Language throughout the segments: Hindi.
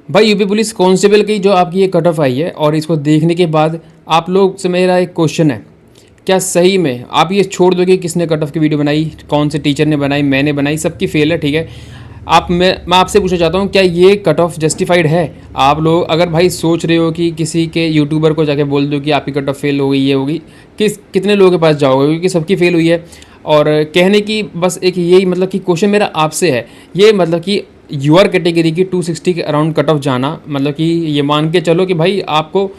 भाई यूपी पुलिस कांस्टेबल की जो आपकी ये कट ऑफ आई है और इसको देखने के बाद आप लोग से मेरा एक क्वेश्चन है, क्या सही में आप ये छोड़ दोगे किसने कट ऑफ की वीडियो बनाई, कौन से टीचर ने बनाई, मैंने बनाई, सबकी फेल है, ठीक है। आप मैं आपसे पूछना चाहता हूँ, क्या ये कट ऑफ जस्टिफाइड है? आप लोग अगर भाई सोच रहे हो कि किसी के यूट्यूबर को जाके बोल दो कि आपकी कट ऑफ फेल हो गई, ये होगी, कितने लोगों के पास जाओगे, क्योंकि सबकी फेल हुई है। और कहने की बस एक यही मतलब कि क्वेश्चन मेरा आपसे है, ये मतलब कि यूआर कैटेगरी की 260 के अराउंड कट ऑफ जाना, मतलब कि ये मान के चलो कि भाई आपको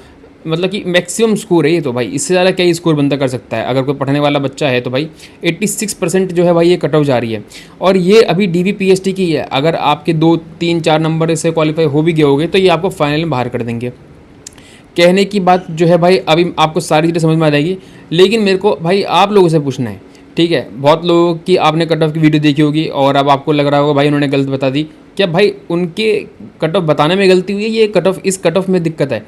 मतलब कि मैक्सिमम स्कोर है ये, तो भाई इससे ज़्यादा क्या स्कोर बंदा कर सकता है अगर कोई पढ़ने वाला बच्चा है। तो भाई 86% जो है भाई ये कट ऑफ जा रही है, और ये अभी डीवीपीएसटी की है। अगर आपके 2 3 4 नंबर से क्वालिफाई हो भी गए होगे तो ये आपको फाइनल में बाहर कर देंगे। कहने की बात जो है भाई अभी आपको सारी चीज़ें समझ में आ जाएगी, लेकिन मेरे को भाई आप लोगों से पूछना है, ठीक है। बहुत लोगों की आपने कट ऑफ की वीडियो देखी होगी और अब आपको लग रहा होगा भाई उन्होंने गलत बता दी। क्या भाई उनके कट ऑफ बताने में गलती हुई है, ये कट ऑफ इस कट ऑफ में दिक्कत है?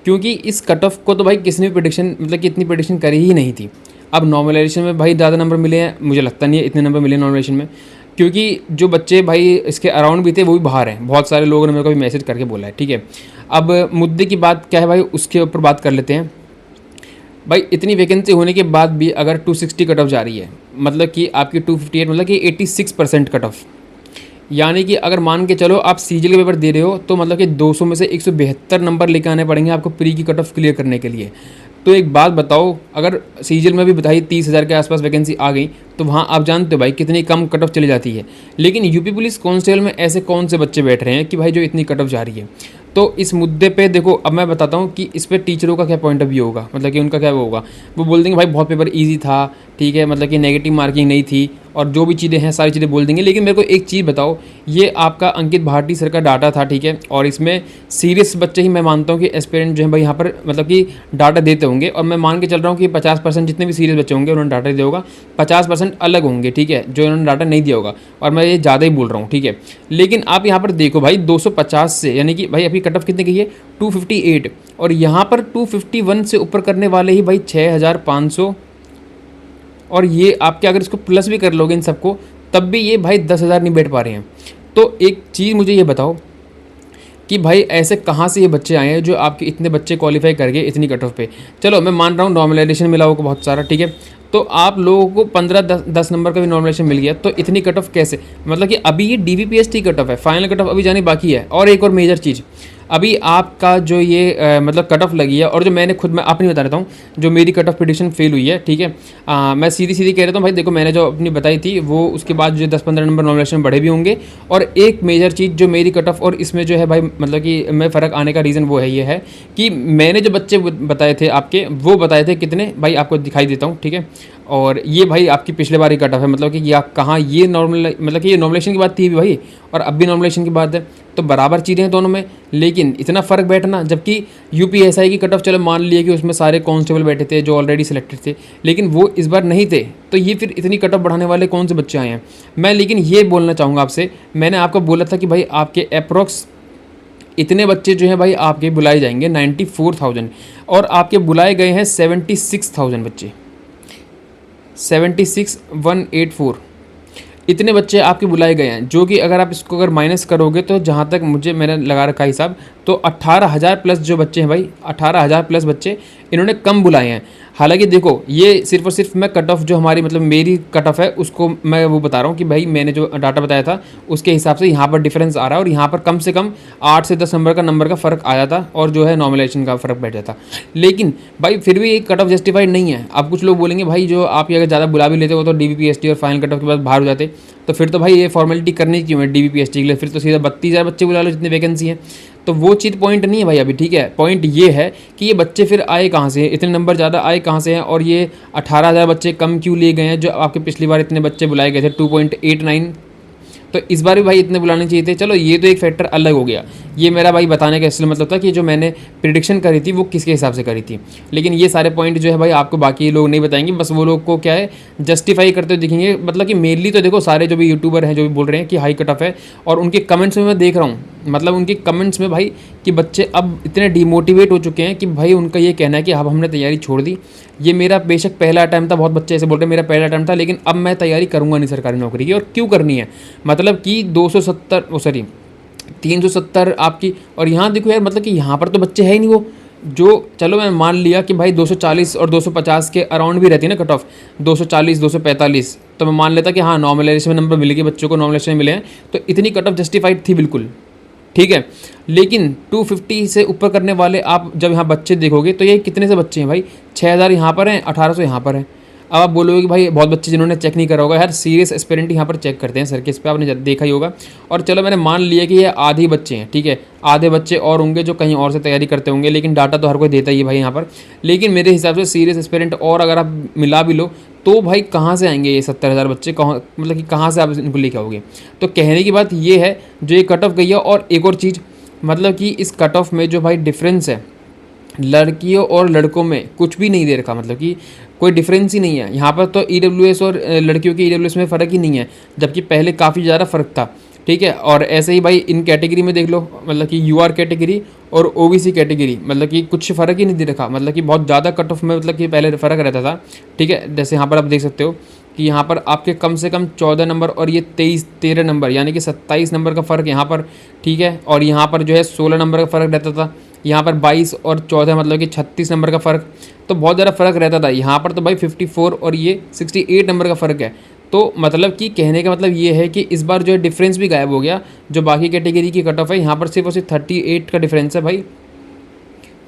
क्योंकि इस कट ऑफ को तो भाई किसी ने प्रेडिक्शन मतलब कि इतनी प्रेडिक्शन करी ही नहीं थी। अब नॉर्मलाइजेशन में भाई ज़्यादा नंबर मिले हैं, मुझे लगता नहीं है इतने नंबर मिले नॉर्मलाइजेशन में, क्योंकि जो बच्चे भाई इसके अराउंड भी थे वो भी बाहर हैं। बहुत सारे लोगों ने मेरे को भी मैसेज करके बोला है, ठीक है। अब मुद्दे की बात क्या है भाई, उसके ऊपर बात कर लेते हैं। भाई इतनी वैकेंसी होने के बाद भी अगर 260 कट ऑफ जा रही है, मतलब कि आपकी 258 मतलब कि 86% कट ऑफ, यानी कि अगर मान के चलो आप सीजीएल का पेपर दे रहे हो तो मतलब कि 200 में से 172 नंबर लेकर आने पड़ेंगे आपको प्री की कट ऑफ क्लियर करने के लिए। तो एक बात बताओ, अगर सीजीएल में भी बताइए 30,000 के आसपास वैकेंसी आ गई तो वहाँ आप जानते हो भाई कितनी कम कट ऑफ चली जाती है। लेकिन यूपी पुलिस कांस्टेबल में ऐसे कौन से बच्चे बैठ रहे हैं कि भाई जो इतनी कट ऑफ जा रही है? तो इस मुद्दे पे देखो, अब मैं बताता हूँ कि इस पर टीचरों का क्या पॉइंट ऑफ व्यू होगा, मतलब कि उनका क्या वो होगा। वो बोल देंगे भाई बहुत पेपर ईजी था, ठीक है, मतलब कि नेगेटिव मार्किंग नहीं थी, और जो भी चीज़ें हैं सारी चीज़ें बोल देंगे। लेकिन मेरे को एक चीज़ बताओ, ये आपका अंकित भाटी सर का डाटा था, ठीक है, और इसमें सीरियस बच्चे ही मैं मानता हूँ कि एस्पिरेंट जो है भाई यहाँ पर मतलब कि डाटा देते होंगे, और मैं मान के चल रहा हूँ कि 50% जितने भी सीरियस बच्चे होंगे उन्होंने डाटा दिया होगा, 50% अलग होंगे, ठीक है, जो इन्होंने डाटा नहीं दिया होगा, और मैं ये ज़्यादा ही बोल रहा हूँ, ठीक है। लेकिन आप यहाँ पर देखो भाई 250 से, यानी कि भाई आपकी कट ऑफ कितनी गई है 258, और यहाँ पर 251 से ऊपर करने वाले ही भाई 6500, और ये आपके अगर इसको प्लस भी कर लोगे इन सबको तब भी ये भाई 10,000 नहीं बैठ पा रहे हैं। तो एक चीज़ मुझे ये बताओ कि भाई ऐसे कहाँ से ये बच्चे आए हैं जो आपके इतने बच्चे क्वालिफाई कर गए इतनी कट ऑफ पे। चलो मैं मान रहा हूँ नॉर्मलाइजेशन मिला होगा बहुत सारा, ठीक है, तो आप लोगों को 15-10 नंबर का भी नॉर्मलाइजेशन मिल गया, तो इतनी कट ऑफ कैसे? मतलब कि अभी ये डीवीपीएसटी कट ऑफ है, फाइनल कट ऑफ अभी जानी बाकी है। और एक और मेजर चीज़, अभी आपका जो ये मतलब कट ऑफ लगी है, और जो मैंने खुद मैं अपनी बता देता हूँ, जो मेरी कट ऑफ प्रेडिक्शन फेल हुई है, ठीक है, मैं सीधी सीधी कह रहा हूँ भाई, देखो मैंने जो अपनी बताई थी वो उसके बाद जो 10-15 नंबर नॉमिनेशन बढ़े भी होंगे। और एक मेजर चीज़ जो मेरी कट ऑफ और इसमें जो है भाई मतलब कि मैं फ़र्क आने का रीज़न वो है, ये है कि मैंने जो बच्चे बताए थे आपके, वो बताए थे कितने भाई, आपको दिखाई देता हूँ, ठीक है। और ये भाई आपकी पिछले बार ही कट ऑफ है, मतलब कि आप कहाँ ये नॉर्मल मतलब कि ये नॉमिनेशन की बात थी भाई, और अब भी नॉमिनेशन की बात है, तो बराबर चीज़ें हैं दोनों में। लेकिन इतना फ़र्क बैठना, जबकि यूपीएसआई की कट ऑफ चलो मान लिया कि उसमें सारे कांस्टेबल बैठे थे जो ऑलरेडी सिलेक्टेड थे, लेकिन वो इस बार नहीं थे, तो ये फिर इतनी कट ऑफ बढ़ाने वाले कौन से बच्चे आए हैं? मैं लेकिन ये बोलना चाहूँगा आपसे, मैंने आपको बोला था कि भाई आपके अप्रॉक्स इतने बच्चे जो हैं भाई आपके बुलाए जाएंगे 94,000, और आपके बुलाए गए हैं 76,000 बच्चे, 76,184 इतने बच्चे आपके बुलाए गए हैं, जो कि अगर आप इसको अगर माइनस करोगे तो जहाँ तक मुझे मैंने लगा रखा हिसाब, तो 18,000 प्लस जो बच्चे हैं भाई, 18,000 प्लस बच्चे इन्होंने कम बुलाए हैं। हालांकि देखो ये सिर्फ और सिर्फ मैं कट ऑफ जो हमारी मतलब मेरी कट ऑफ है उसको मैं वो बता रहा हूँ कि भाई मैंने जो डाटा बताया था उसके हिसाब से यहाँ पर डिफरेंस आ रहा है, और यहाँ पर कम से कम 8 से 10 नंबर का फ़र्क आया था, और जो है नॉर्मलाइजेशन का फ़र्क बैठ जाता। लेकिन भाई फिर भी एक कट ऑफ जस्टिफाइड नहीं है। अब कुछ लोग बोलेंगे भाई जो आप अगर ज़्यादा बुला भी लेते हो तो डीवीपीएसटी और फाइनल कट ऑफ के बाद बाहर हो जाते, तो फिर तो भाई ये फॉर्मेलिटी करनी क्यों है डीवीपीएसटी के लिए? फिर तो सीधा 32,000 बच्चे बुला लो जितनी वैकेंसी है। तो वो चीज़ पॉइंट नहीं है भाई अभी, ठीक है। पॉइंट ये है कि ये बच्चे फिर आए कहाँ से, इतने नंबर ज़्यादा आए कहाँ से हैं, और ये 18,000 बच्चे कम क्यों लिए गए हैं, जो आपके पिछली बार इतने बच्चे बुलाए गए थे 2.89, तो इस बार भी भाई इतने बुलाने चाहिए थे। चलो ये तो एक फैक्टर अलग हो गया, ये मेरा भाई बताने का इसलिए मतलब था कि जो मैंने प्रिडिक्शन करी थी वो किसके हिसाब से करी थी। लेकिन ये सारे पॉइंट जो है भाई आपको बाकी लोग नहीं बताएंगे, बस वो लोग को क्या है जस्टिफाई करते हुए दिखेंगे। मतलब कि मेनली तो देखो सारे जो भी यूट्यूबर हैं जो भी बोल रहे हैं कि हाई कट ऑफ है, और उनके कमेंट्स में मैं देख रहा हूँ, मतलब उनके कमेंट्स में भाई कि बच्चे अब इतने डिमोटिवेट हो चुके हैं कि भाई उनका ये कहना है कि अब हमने तैयारी छोड़ दी। ये मेरा बेशक पहला अटैम्प्ट था, बहुत बच्चे ऐसे बोल रहे हैं मेरा पहला अटैम्प्ट था, लेकिन अब मैं तैयारी करूँगा नहीं सरकारी नौकरी की। और क्यों करनी है, मतलब कि 270 सॉरी 370 आपकी। और यहाँ देखो यार, मतलब कि यहाँ पर तो बच्चे है ही नहीं वो जो, चलो मैं मान लिया कि भाई 240 और 250 के अराउंड भी रहती है ना कट ऑफ, 240 245, तो मैं मान लेता कि हाँ नॉर्मलाइजेशन में नंबर मिल गए बच्चों को, नॉर्मलाइजेशन में मिले हैं, तो इतनी कट ऑफ जस्टिफाइड थी बिल्कुल, ठीक है। लेकिन 250 से ऊपर करने वाले आप जब यहाँ बच्चे देखोगे तो ये कितने से बच्चे हैं भाई, 6000 यहाँ पर हैं, 1800 यहाँ पर हैं। अब आप बोलोगे कि भाई बहुत बच्चे जिन्होंने चेक नहीं करा होगा, यार सीरियस एस्पिरेंट यहाँ पर चेक करते हैं सर्किस पे, आपने देखा ही होगा। और चलो मैंने मान लिया कि ये आधे बच्चे हैं, ठीक है, आधे बच्चे और होंगे जो कहीं और से तैयारी करते होंगे, लेकिन डाटा तो हर कोई देता ही है भाई यहाँ पर। लेकिन मेरे हिसाब से सीरियस एस्पिरेंट और अगर आप मिला भी लो तो भाई कहाँ से आएंगे ये 70,000 बच्चे, कहाँ मतलब कि कहाँ से आप इनको लेके आओगे। तो कहने की बात ये है जो ये कट ऑफ गई है। और एक और चीज़, मतलब कि इस कट ऑफ में जो भाई डिफरेंस है लड़कियों और लड़कों में कुछ भी नहीं दे रखा, मतलब कि कोई डिफरेंस ही नहीं है यहाँ पर। तो ईडब्ल्यूएस और लड़कियों की ईडब्ल्यूएस में फ़र्क ही नहीं है, जबकि पहले काफ़ी ज़्यादा फ़र्क था, ठीक है। और ऐसे ही भाई इन कैटेगरी में देख लो, मतलब कि यूआर कैटेगरी और ओबीसी कैटेगरी, मतलब कि कुछ फ़र्क ही नहीं दे रखा, मतलब कि बहुत ज़्यादा कट ऑफ में मतलब कि पहले फ़र्क रहता था, ठीक है। जैसे यहाँ पर आप देख सकते हो कि यहाँ पर आपके कम से कम 14 नंबर और ये 13 नंबर, यानी कि 27 नंबर का फ़र्क यहाँ पर, ठीक है। और यहाँ पर जो है 16 नंबर का फ़र्क रहता था, यहाँ पर 22 और 14 मतलब कि 36 नंबर का फ़र्क, तो बहुत ज़्यादा फ़र्क रहता था। यहाँ पर तो भाई 54 और ये 68 नंबर का फ़र्क है। तो मतलब कि कहने का मतलब ये है कि इस बार जो है डिफरेंस भी गायब हो गया, जो बाकी कैटेगरी की कट ऑफ है यहाँ पर सिर्फ और सिर्फ 38 का डिफरेंस है भाई,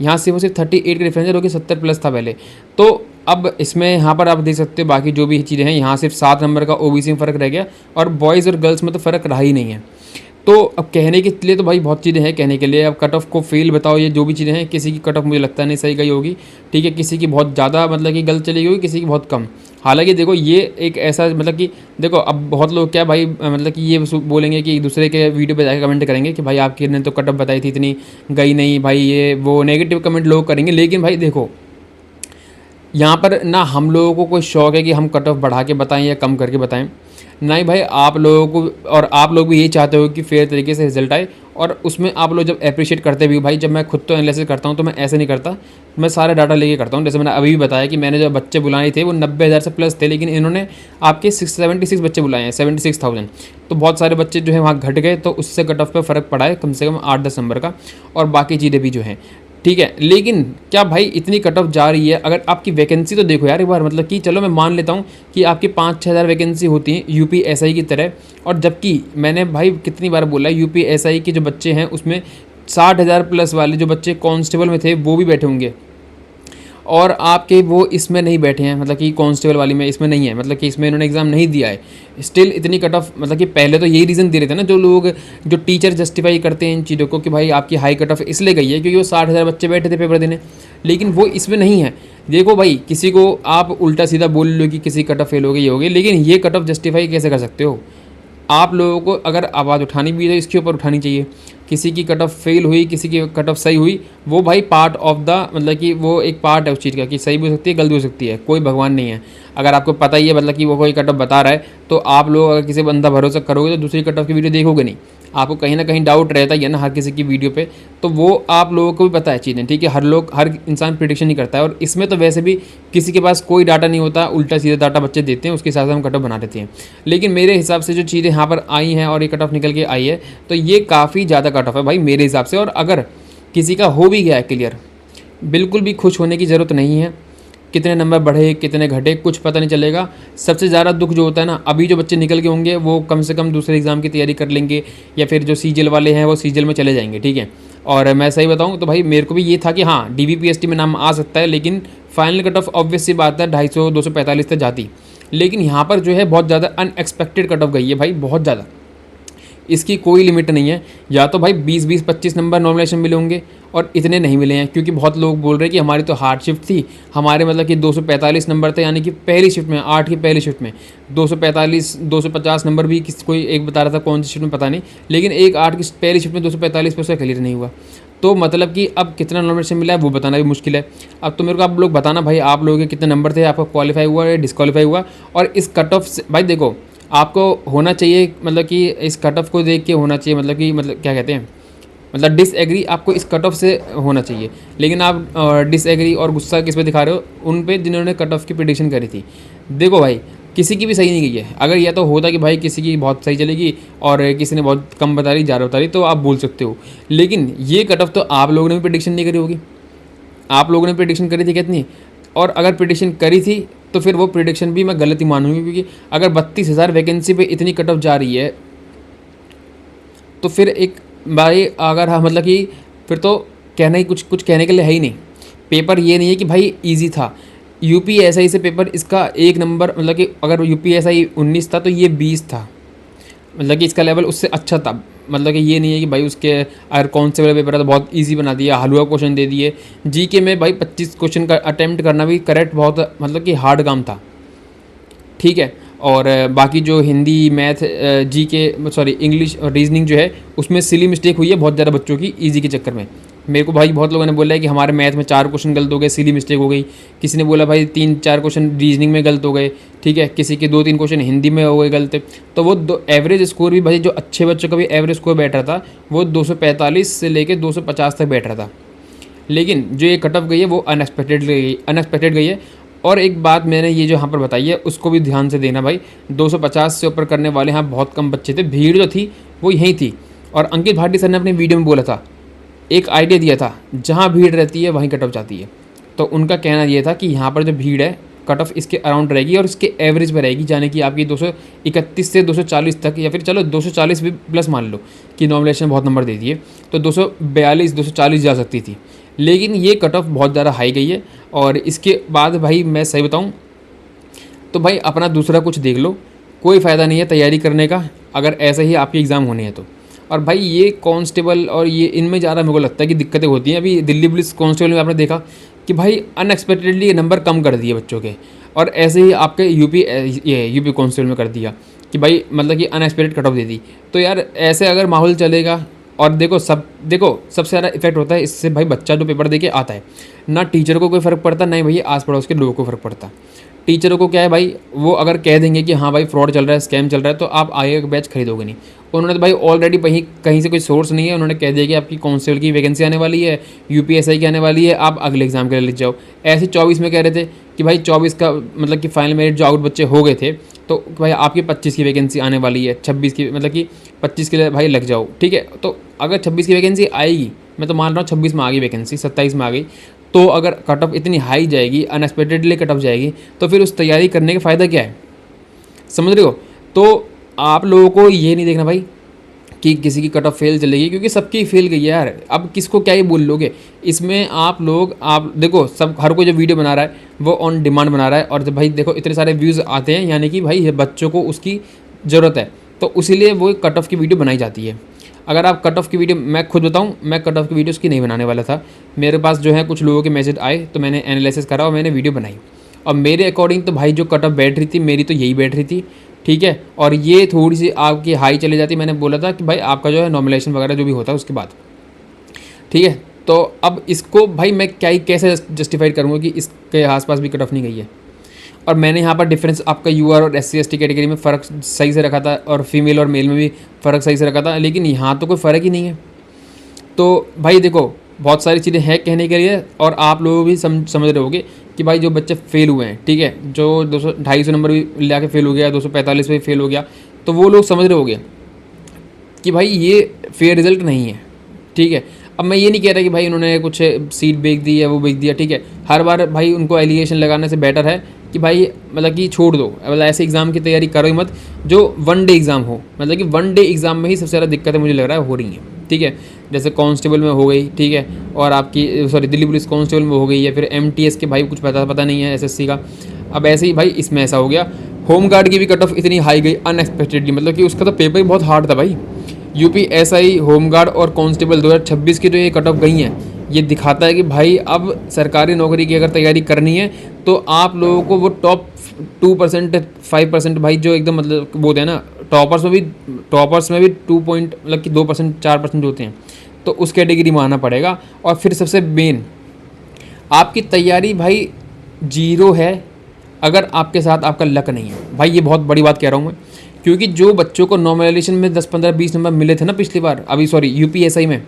यहाँ सिर्फ और सिर्फ 38 का डिफरेंस है, जो कि 70 प्लस था पहले। तो अब इसमें यहाँ पर आप देख सकते हो बाकी जो भी चीज़ें हैं, यहाँ सिर्फ 7 नंबर का ओबीसी में फ़र्क रह गया, और बॉयज़ और गर्ल्स में तो फ़र्क रहा ही नहीं है। तो अब कहने के लिए तो भाई बहुत चीज़ें हैं कहने के लिए। अब कट ऑफ को फेल बताओ, ये जो भी चीज़ें हैं, किसी की कट ऑफ मुझे लगता नहीं सही गई होगी, ठीक है, किसी की बहुत ज़्यादा मतलब कि गलत चली गई होगी, किसी की बहुत कम। हालांकि देखो ये एक ऐसा मतलब कि देखो अब बहुत लोग क्या भाई मतलब कि ये बोलेंगे कि दूसरे के वीडियो पे जाकर कमेंट करेंगे कि भाई आपकी ने तो कट ऑफ बताई थी इतनी गई नहीं भाई, ये वो नेगेटिव कमेंट लोग करेंगे। लेकिन भाई देखो यहाँ पर ना हम लोगों को कोई शौक है कि हम कट ऑफ बढ़ा के बताएं या कम करके बताएं, नहीं भाई आप लोगों को, और आप लोग भी यही चाहते हो कि फेयर तरीके से रिजल्ट आए, और उसमें आप लोग जब अप्रिशिएट करते भी भाई, जब मैं खुद तो एनालिसिस करता हूँ तो मैं ऐसे नहीं करता, मैं सारे डाटा लेके करता हूँ। जैसे मैंने अभी भी बताया कि मैंने जो बच्चे बुलाए थे वो 90,000 से प्लस थे, लेकिन इन्होंने आपके 76 बच्चे बुलाए हैं, 76,000। तो बहुत सारे बच्चे जो है वहाँ घट गए, तो उससे कट ऑफ पे फ़र्क पड़ा है कम से कम 8-10 नंबर का, और बाकी चीज़ें भी जो हैं, ठीक है। लेकिन क्या भाई इतनी कट ऑफ जा रही है, अगर आपकी वैकेंसी तो देखो यार एक बार, मतलब कि चलो मैं मान लेता हूँ कि आपकी 5-6 हज़ार वैकेंसी होती हैं यूपीएसआई की तरह, और जबकि मैंने भाई कितनी बार बोला यूपीएसआई के जो बच्चे हैं उसमें 60,000 प्लस वाले जो बच्चे कांस्टेबल में थे वो भी बैठे होंगे, और आपके वो इसमें नहीं बैठे हैं, मतलब कि कांस्टेबल वाली में इसमें नहीं है, मतलब कि इसमें इन्होंने एग्ज़ाम नहीं दिया है। स्टिल इतनी कट ऑफ, मतलब कि पहले तो यही रीज़न दे रहे थे ना जो लोग, जो टीचर जस्टिफाई करते हैं इन चीज़ों को कि भाई आपकी हाई कट ऑफ इसलिए गई है क्योंकि वो 60,000 बच्चे बैठे थे पेपर देने, लेकिन वो इसमें नहीं है। देखो भाई किसी को आप उल्टा सीधा बोल लो कि किसी कट ऑफ फेल हो गई, ये हो गई, लेकिन ये कट ऑफ जस्टिफाई कैसे कर सकते हो? आप लोगों को अगर आवाज़ उठानी भी है तो इसके ऊपर उठानी चाहिए। किसी की कट ऑफ फेल हुई, किसी की कट ऑफ सही हुई, वो भाई पार्ट ऑफ द, मतलब कि वो एक पार्ट है उस चीज़ का, कि सही भी हो सकती है गलत भी हो सकती है, कोई भगवान नहीं है। अगर आपको पता ही है मतलब कि वो कोई कट ऑफ बता रहा है, तो आप लोग अगर किसी बंदा भरोसा करोगे तो दूसरी कट ऑफ की वीडियो देखोगे नहीं, आपको कहीं ना कहीं डाउट रहता ही है ना हर किसी की वीडियो पे, तो वो आप लोगों को भी पता है चीज़ें, ठीक है। हर इंसान प्रिडिक्शन नहीं करता है, और इसमें तो वैसे भी किसी के पास कोई डाटा नहीं होता, उल्टा सीधा डाटा बच्चे देते हैं, उसके हिसाब से हम कट ऑफ बना देते हैं। लेकिन मेरे हिसाब से जो चीज़ें यहाँ पर आई हैं और ये कट ऑफ निकल के आई है, तो ये काफ़ी ज़्यादा कट ऑफ है भाई मेरे हिसाब से। और अगर किसी का हो भी गया है क्लियर, बिल्कुल भी खुश होने की ज़रूरत नहीं है। कितने नंबर बढ़े कितने घटे कुछ पता नहीं चलेगा। सबसे ज़्यादा दुख जो होता है ना, अभी जो बच्चे निकल के होंगे वो कम से कम दूसरे एग्ज़ाम की तैयारी कर लेंगे, या फिर जो सीजीएल वाले हैं वो सीजीएल में चले जाएंगे, ठीक है। और मैं सही बताऊं तो भाई मेरे को भी ये था कि हाँ डीबीपीएसटी में नाम आ सकता है, लेकिन फाइनल कट ऑफ ऑब्वियस सी बात है 250-245 तक जाती। लेकिन यहाँ पर जो है बहुत ज़्यादा अनएक्सपेक्टेड कट ऑफ गई है भाई, बहुत ज़्यादा, इसकी कोई लिमिट नहीं है। या तो भाई 20-25 नंबर नॉमिनेशन मिले होंगे, और इतने नहीं मिले हैं, क्योंकि बहुत लोग बोल रहे हैं कि हमारी तो हार्ड शिफ्ट थी, हमारे मतलब कि 245 नंबर थे, यानी कि पहली शिफ्ट में 8 की पहली शिफ्ट में 245-250 नंबर भी कोई एक बता रहा था कौन सी शिफ्ट में पता नहीं, लेकिन एक 8 की पहली शिफ्ट में 245 पर उसका क्लियर नहीं हुआ। तो मतलब कि अब कितना नॉमिनेशन मिला है वो बताना भी मुश्किल है। अब तो मेरे को आप लोग बताना भाई आप लोगों के कितने नंबर थे, आपका क्वालिफाई हुआ या डिस्क्वालीफाई हुआ। और इस कट ऑफ से भाई देखो आपको होना चाहिए, मतलब कि इस कट ऑफ को देख के होना चाहिए, मतलब कि मतलब क्या कहते हैं, मतलब डिसएग्री आपको इस कट ऑफ से होना चाहिए। लेकिन आप डिसएग्री और गुस्सा किस पे दिखा रहे हो? उन पे जिन्होंने कट ऑफ की प्रेडिक्शन करी थी। देखो भाई किसी की भी सही नहीं गई है। अगर यह तो होता कि भाई किसी की बहुत सही चलेगी और किसी ने बहुत कम बता रही, ज़्यादा बता रही, तो आप बोल सकते हो। लेकिन ये कट ऑफ तो आप लोगों ने भी प्रेडिक्शन नहीं करी होगी। आप लोगों ने प्रेडिक्शन करी थी कितनी, और अगर प्रेडिक्शन करी थी तो फिर वो प्रेडिक्शन भी मैं गलत ही मानूंगी, क्योंकि अगर 32,000 वैकेंसी पे इतनी कट ऑफ जा रही है तो फिर एक भाई अगर हाँ मतलब कि फिर तो कहना ही कुछ कहने के लिए है ही नहीं। पेपर ये नहीं है कि भाई इजी था। यूपीएसआई से पेपर इसका एक नंबर, मतलब कि अगर यूपीएसआई 19 था तो ये 20 था, मतलब कि इसका लेवल उससे अच्छा था। मतलब कि ये नहीं है कि भाई उसके अगर कौन से वाला पेपर है तो बहुत इजी बना दिया, हलवा क्वेश्चन दे दिए। जीके में भाई 25 क्वेश्चन का अटैम्प्ट करना भी करेक्ट बहुत मतलब कि हार्ड काम था, ठीक है। और बाकी जो Hindi, math, GK sorry English और रीजनिंग जो है उसमें सिली मिस्टेक हुई है बहुत ज़्यादा बच्चों की ईजी के चक्कर में। मेरे को भाई बहुत लोगों ने बोला है कि हमारे मैथ में 4 क्वेश्चन गलत हो गए, सिली मिस्टेक हो गई। किसी ने बोला भाई 3-4 क्वेश्चन रीजनिंग में गलत हो गए, ठीक है। किसी के 2-3 क्वेश्चन हिंदी में हो गए गलत। तो वो एवरेज स्कोर भी भाई जो अच्छे बच्चों का भी एवरेज स्कोर बैठ रहा था वो 245 से लेकर 250 तक बैठ रहा था। लेकिन जो ये कट ऑफ गई है वो अनएक्सपेक्टेड गई है। और एक बात मैंने ये जो यहाँ पर बताई है उसको भी ध्यान से देना भाई, 250 से ऊपर करने वाले यहाँ बहुत कम बच्चे थे, भीड़ जो थी वो यहीं थी। और अंकित भाटी सर ने अपने वीडियो में बोला था, एक आइडिया दिया था, जहाँ भीड़ रहती है वहीं कट ऑफ जाती है। तो उनका कहना ये था कि यहाँ पर जो भीड़ है कट ऑफ इसके अराउंड रहेगी और इसके एवरेज में रहेगी, जाने की आपकी 231 से 240 तक, या फिर चलो 240 भी प्लस मान लो कि नॉमिनेशन बहुत नंबर दे दिए तो 242 240 जा सकती थी। लेकिन ये कट ऑफ बहुत ज़्यादा हाई गई है। और इसके बाद भाई मैं सही बताऊँ तो भाई अपना दूसरा कुछ देख लो, कोई फ़ायदा नहीं है तैयारी करने का अगर ऐसे ही आपके एग्ज़ाम होने हैं तो। और भाई ये कांस्टेबल और ये इनमें ज़्यादा मेरे को लगता है कि दिक्कतें होती हैं। अभी दिल्ली पुलिस कांस्टेबल में आपने देखा कि भाई अनएक्सपेक्टेडली नंबर कम कर दिए बच्चों के, और ऐसे ही आपके यूपी कांस्टेबल में कर दिया कि भाई मतलब कि अनएक्सपेक्टेड कट ऑफ दे दी। तो यार ऐसे अगर माहौल चलेगा, और देखो सबसे ज़्यादा इफेक्ट होता है इससे भाई बच्चा जो पेपर दे के आता है, ना टीचर को कोई फ़र्क पड़ता, ना ही भैया आस पड़ोस के लोगों को फ़र्क पड़ता। टीचरों को क्या है भाई, वो अगर कह देंगे कि हाँ भाई फ्रॉड चल रहा है, स्कैम चल रहा है, तो आप आगे का बैच खरीदोगे नहीं। उन्होंने तो भाई ऑलरेडी कहीं से कोई सोर्स नहीं है, उन्होंने कह दिया कि आपकी कांस्टेबल की वैकेंसी आने वाली है, यूपीएसआई की आने वाली है, आप अगले एग्जाम के लिए लिख जाओ। ऐसे 24 में कह रहे थे कि भाई 24 का मतलब कि फाइनल मेरिट जो आउट बच्चे हो गए थे तो भाई आपकी 25 की वैकेंसी आने वाली है, 26 की मतलब कि 25 के लिए भाई लग जाओ, ठीक है। तो अगर 26 की वैकेंसी आएगी, मैं तो मान रहा हूँ 26 में आ गई वैकेंसी, 27 में आ गई, तो अगर कट ऑफ इतनी हाई जाएगी, अनएक्सपेक्टेडली कट ऑफ जाएगी, तो फिर उस तैयारी करने का फ़ायदा क्या है, समझ रहे हो। तो आप लोगों को ये नहीं देखना भाई कि किसी की कट ऑफ फेल चलेगी, क्योंकि सबकी फेल गई है यार। अब किसको क्या ही बोल लोगे इसमें। आप देखो, सब हर कोई जो वीडियो बना रहा है वो ऑन डिमांड बना रहा है, और जब भाई देखो इतने सारे व्यूज़ आते हैं, यानी कि भाई बच्चों को उसकी ज़रूरत है, तो इसीलिए वो कट ऑफ की वीडियो बनाई जाती है। अगर आप कट ऑफ की वीडियो, मैं खुद बताऊं, मैं कट ऑफ की वीडियोस की नहीं बनाने वाला था। मेरे पास जो है कुछ लोगों के मैसेज आए तो मैंने एनालिसिस करा और मैंने वीडियो बनाई, और मेरे अकॉर्डिंग तो भाई जो कट ऑफ बैठ रही थी मेरी तो यही बैठ रही थी, ठीक है। और ये थोड़ी सी आपकी हाई चली जाती, मैंने बोला था कि भाई आपका जो है नॉमिनेशन वगैरह जो भी होता है उसके बाद, ठीक है। तो अब इसको भाई मैं कैसे जस्टिफाइड करूँगा कि इसके आसपास भी कट ऑफ नहीं गई है। और मैंने यहाँ पर डिफरेंस आपका यूआर और SC ST कैटेगरी में फ़र्क सही से रखा था, और फीमेल और मेल में भी फ़र्क सही से रखा था, लेकिन यहाँ तो कोई फ़र्क ही नहीं है। तो भाई देखो बहुत सारी चीज़ें हैं कहने के लिए, और आप लोग भी समझ रहे होगे कि भाई जो बच्चे फेल हुए हैं, ठीक है, जो 200-250 नंबर भी ला के फेल हो गया, 245 पे फेल हो गया, तो वो लोग समझ रहे होगे कि भाई ये फेयर रिज़ल्ट नहीं है, ठीक है। अब मैं ये नहीं कह रहा कि भाई उन्होंने कुछ सीट बेच दी या वो बेच दिया, ठीक है। हर बार भाई उनको एलिगेशन लगाने से बेटर है कि भाई मतलब कि छोड़ दो, मतलब ऐसे एग्ज़ाम की तैयारी करो ही मत जो वन डे एग्ज़ाम हो। मतलब कि वन डे एग्ज़ाम में ही सबसे ज़्यादा दिक्कतें मुझे लग रहा है हो रही हैं, ठीक है। जैसे कांस्टेबल में हो गई, ठीक है, और आपकी दिल्ली पुलिस कांस्टेबल में हो गई, या फिर MTS के भाई कुछ पता नहीं है, SSC का। अब ऐसे ही भाई इसमें ऐसा हो गया। होमगार्ड की भी कट ऑफ इतनी हाई गई अनएक्सपेक्टेडली, मतलब कि उसका तो पेपर ही बहुत हार्ड था भाई। UPSI, होमगार्ड और कांस्टेबल 2026 की जो ये कट ऑफ गई हैं, ये दिखाता है कि भाई अब सरकारी नौकरी की अगर तैयारी करनी है तो आप लोगों को वो टॉप 2% 5% भाई जो एकदम मतलब बोलते हैं ना, टॉपर्स में भी 2% 4% होते हैं, तो उस कैटेगरी में आना पड़ेगा। और फिर सबसे मेन, आपकी तैयारी भाई जीरो है अगर आपके साथ आपका लक नहीं है। भाई ये बहुत बड़ी बात कह रहा हूँ मैं, क्योंकि जो बच्चों को नॉमिनेशन में 10 15 20 नंबर मिले थे ना पिछली बार, UPSI में,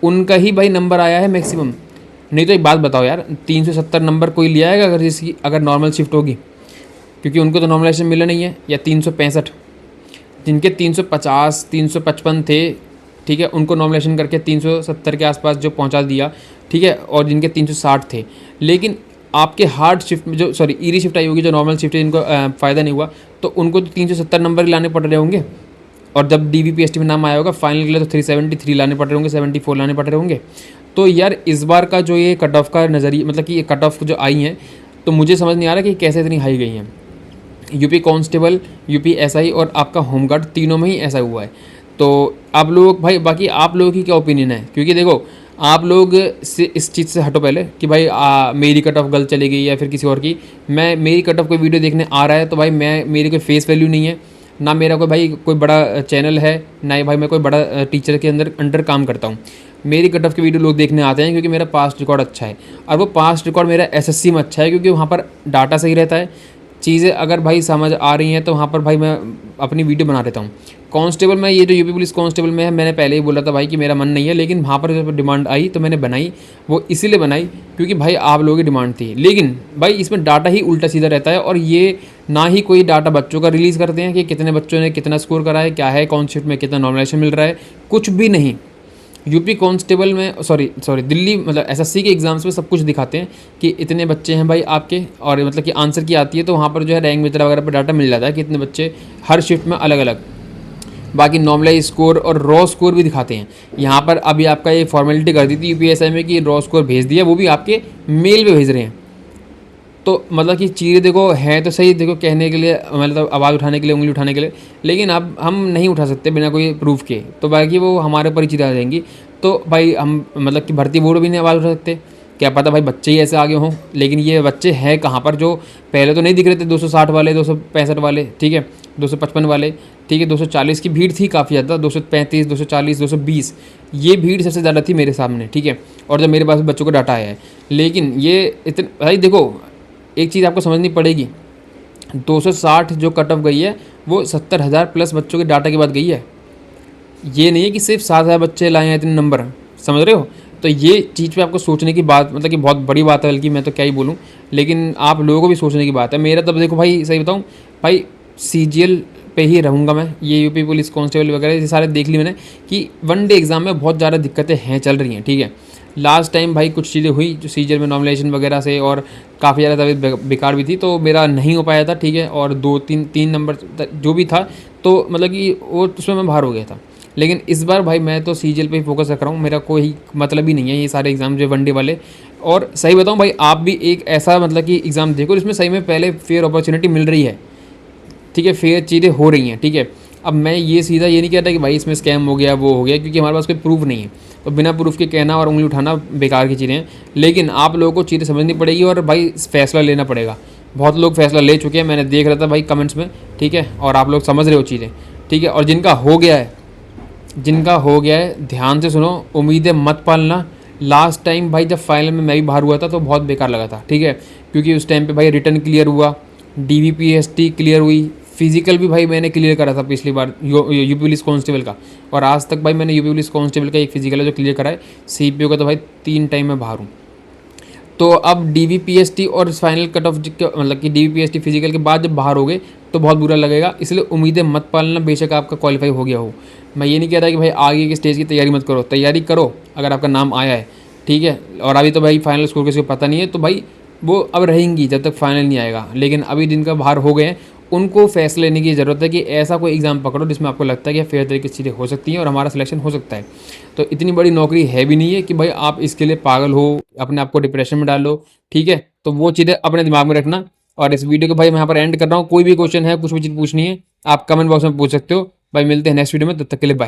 उनका ही भाई नंबर आया है मैक्सिमम। नहीं तो एक बात बताओ यार, 370 नंबर कोई लिया है अगर नॉर्मल शिफ्ट होगी? क्योंकि उनको तो नॉर्मलाइजेशन मिला नहीं है, या 365 जिनके 350 355 थे, ठीक है, उनको नॉर्मलाइजेशन करके 370 के आसपास जो पहुंचा दिया, ठीक है, और जिनके 360 थे। लेकिन आपके हार्ड शिफ्ट में जो ईरी शिफ्ट आई होगी, जो नॉर्मल शिफ्ट है, जिनको फ़ायदा नहीं हुआ, तो उनको तो 370 नंबर ही लाने पड़ रहे होंगे। और जब DVPST में नाम आया होगा फाइनल के लिए, तो 373 लाने पड़ रहे होंगे, 74 लाने पड़ रहे होंगे। तो यार इस बार का जो ये कट ऑफ का नज़रिया, मतलब कि ये कट ऑफ जो आई हैं, तो मुझे समझ नहीं आ रहा कि कैसे इतनी हाई गई हैं। यूपी कांस्टेबल, यूपी SI और आपका होमगार्ड, तीनों में ही ऐसा हुआ है। तो आप लोग भाई, बाकी आप लोगों की क्या ओपिनियन है? क्योंकि देखो, आप लोग से इस चीज़ से हटो पहले कि भाई मेरी कट ऑफ गलत चली गई या फिर किसी और की। मेरी कट ऑफ कोई वीडियो देखने आ रहा है तो भाई मेरी कोई फेस वैल्यू नहीं है, ना मेरा कोई बड़ा चैनल है, ना ही भाई मैं कोई बड़ा टीचर के अंडर काम करता हूँ। मेरी कट ऑफ की वीडियो लोग देखने आते हैं क्योंकि मेरा पास्ट रिकॉर्ड अच्छा है, और वो पास्ट रिकॉर्ड मेरा SSC में अच्छा है, क्योंकि वहाँ पर डाटा सही रहता है। चीज़ें अगर भाई समझ आ रही हैं तो वहाँ पर भाई मैं अपनी वीडियो बना देता हूँ। कांस्टेबल में, ये जो यूपी पुलिस कांस्टेबल में है, मैंने पहले ही बोला था भाई कि मेरा मन नहीं है, लेकिन वहाँ पर जब डिमांड आई तो मैंने बनाई। वो इसीलिए बनाई क्योंकि भाई आप लोगों की डिमांड थी। लेकिन भाई इसमें डाटा ही उल्टा सीधा रहता है, और ये ना ही कोई डाटा बच्चों का रिलीज़ करते हैं कि कितने बच्चों ने कितना स्कोर करा है, क्या है, कौन शिफ्ट में कितना नॉमिनेशन मिल रहा है, कुछ भी नहीं। यूपी कांस्टेबल में दिल्ली मतलब SSC के एग्ज़ाम्स में सब कुछ दिखाते हैं कि इतने बच्चे हैं भाई आपके, और मतलब कि आंसर की आती है तो वहाँ पर जो है रैंक वगैरह पर डाटा मिल जाता है कि इतने बच्चे हर शिफ्ट में अलग अलग। बाकी नॉर्मलाइज स्कोर और रॉ स्कोर भी दिखाते हैं। यहाँ पर अभी आपका ये फॉर्मेलिटी कर दी थी UPSI में कि रॉ स्कोर भेज दिया, वो भी आपके मेल पे भेज रहे हैं। तो मतलब कि चीज़ें देखो हैं तो सही, देखो कहने के लिए, मतलब आवाज़ उठाने के लिए, उंगली उठाने के लिए, लेकिन अब हम नहीं उठा सकते बिना कोई प्रूफ के, तो बाकी वो हमारे ऊपर ही चीज़ें आ जाएंगी। तो भाई हम मतलब कि भर्ती बोर्ड भी नहीं आवाज़ उठा सकते, क्या पता भाई बच्चे ही ऐसे आगे हों। लेकिन ये बच्चे हैं कहाँ पर? जो पहले तो नहीं दिख रहे थे, 260 वाले, 265 वाले, ठीक है, 255 वाले, ठीक है, 240 की भीड़ थी काफ़ी ज़्यादा, 235, 240, 220, ये भीड़ सबसे ज़्यादा थी मेरे सामने, ठीक है। और जब मेरे पास बच्चों का डाटा आया है, लेकिन ये इतने भाई देखो, एक चीज़ आपको समझनी पड़ेगी, 260 जो कट ऑफ गई है वो 70,000 प्लस बच्चों के डाटा के बाद गई है। ये नहीं है कि सिर्फ 7,000 बच्चे लाए हैं इतने नंबर, समझ रहे हो? तो ये चीज़ पे आपको सोचने की बात, मतलब कि बहुत बड़ी बात है, बल्कि मैं तो क्या ही बोलूँ, लेकिन आप लोगों को भी सोचने की बात है। मेरा तब देखो भाई, सही बताऊँ भाई, CGL पे ही रहूँगा मैं। ये यूपी पुलिस कांस्टेबल वगैरह ये सारे देख ली मैंने कि वन डे एग्ज़ाम में बहुत ज़्यादा दिक्कतें हैं, चल रही हैं, ठीक है। लास्ट टाइम भाई कुछ चीज़ें हुई जो CGL में नॉमिनेशन वगैरह से, और काफ़ी ज़्यादा तबीयत बेकार भी थी, तो मेरा नहीं हो पाया था, ठीक है। और 2-3 नंबर जो भी था, तो मतलब कि वो उसमें मैं बाहर हो गया था। लेकिन इस बार भाई मैं तो CGL पे ही फोकस रख रहा हूँ, मेरा कोई मतलब ही नहीं है ये सारे एग्ज़ाम जो वनडे वाले। और सही बताऊँ भाई, आप भी एक ऐसा मतलब कि एग्ज़ाम देखो जिसमें सही में पहले फेयर अपॉर्चुनिटी मिल रही है, ठीक है, फेयर चीज़ें हो रही हैं, ठीक है। अब मैं ये सीधा ये नहीं कहता कि भाई इसमें स्कैम हो गया, वो हो गया, क्योंकि हमारे पास कोई प्रूफ नहीं है, तो बिना प्रूफ के कहना और उंगली उठाना बेकार की चीज़ें हैं। लेकिन आप लोगों को चीज़ें समझनी पड़ेगी और भाई फैसला लेना पड़ेगा। बहुत लोग फैसला ले चुके हैं, मैंने देख रहा था भाई कमेंट्स में, ठीक है, और आप लोग समझ रहे हो चीज़ें, ठीक है। और जिनका हो गया है ध्यान से सुनो, उम्मीदें मत पालना। लास्ट टाइम भाई जब फाइनल में मैं भी बाहर हुआ था तो बहुत बेकार लगा था, ठीक है, क्योंकि उस टाइम पे भाई रिटर्न क्लियर हुआ, DVPST क्लियर हुई, फिजिकल भी भाई मैंने क्लियर करा था पिछली बार यूपी पुलिस कांस्टेबल का, और आज तक भाई मैंने यूपी पुलिस कांस्टेबल का एक फिजिकल है जो क्लियर करा है। CPO का तो भाई 3 टाइम मैं बाहर हूँ। तो अब DVPST और फाइनल कट ऑफ, मतलब कि DVPST फिजिकल के बाद जब बाहर हो गए तो बहुत बुरा लगेगा, इसलिए उम्मीदें मत पालना, बेशक आपका क्वालिफाई हो गया हो। मैं ये नहीं कहता कि भाई आगे के स्टेज की तैयारी मत करो, तैयारी करो अगर आपका नाम आया है, ठीक है। और अभी तो भाई फाइनल स्कोर किसी को पता नहीं है, तो भाई वो अब रहेंगी जब तक फाइनल नहीं आएगा। लेकिन अभी जिनका बाहर हो गए हैं उनको फैसले लेने की ज़रूरत है कि ऐसा कोई एग्ज़ाम पकड़ो जिसमें आपको लगता है कि फेयर तरीके से चीज़ें हो सकती हैं और हमारा सिलेक्शन हो सकता है। तो इतनी बड़ी नौकरी है भी नहीं है कि भाई आप इसके लिए पागल हो, अपने आप को डिप्रेशन में डालो, ठीक है। तो वो चीज़ें अपने दिमाग में रखना। और इस वीडियो को भाई मैं यहाँ पर एंड कर रहा हूँ। कोई भी क्वेश्चन है, कुछ भी चीज़ पूछनी है, आप कमेंट बॉक्स में पूछ सकते हो। भाई मिलते हैं नेक्स्ट वीडियो में, तब तक के लिए बाय।